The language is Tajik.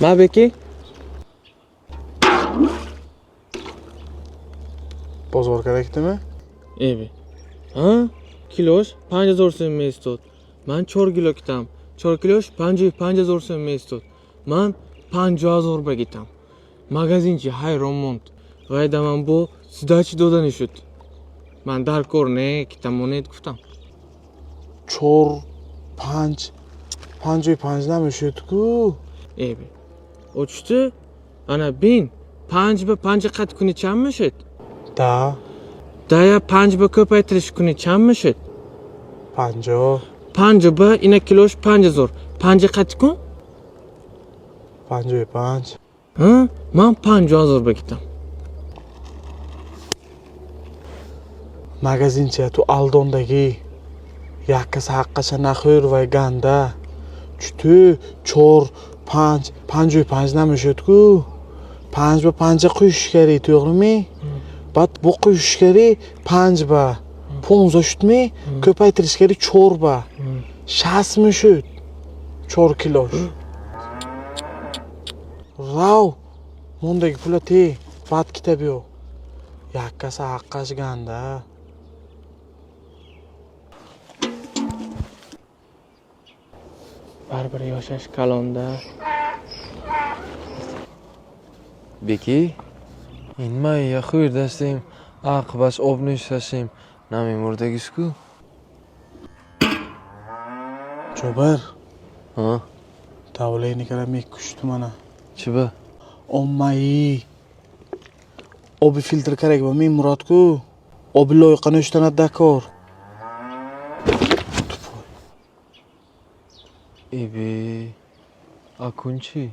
Ma beki? Bozor kerakdimi? Evi. Ha? Kiloş 5000 so'm mesut. Men 4 kilo kitam. 4 kiloş 5000 so'm mesut. Men 50,000 rupiya kitam. Magazinchi hayronmand. Vaydaman bu sidachi dodan ishut. Men darkorne kitam monet kutam. Chor, panj nami shutku? Evi. Ochtu. Ana bin 5 qat kuni chammishit. Da, Daya 5 ko'paytirish kuni chammishit. panjo, 5 ina kiloş 500. 5 qat kun? panj. Ha? Men 50,000 rupiya kitam. Magazincha tu aldondagi yakkasi haqqacha naxir va ganda. Chutu, chor, panj nami shutku? 5 quyish kerak, to'g'rimi? Bat bu quyish kerak 5 Ponza shutmi? Ko'paytirish kerak 4 Shasmi shut? 4 kilosh. Rav, mondagi pula te, bat kitob yo'q. Yakkasi haqqacha ganda. Baribir yashash kalonda. Beki, inmay yaxur dastim, aqbas obnishashim, nami murdagisku. Cho'bar, Ha, tavlayni karamik kuchdi mana. chiba. Ommai. Obi filtr kerak va men Murodku. Obi loyiqani ishdan dakor. Ebe, akunchi.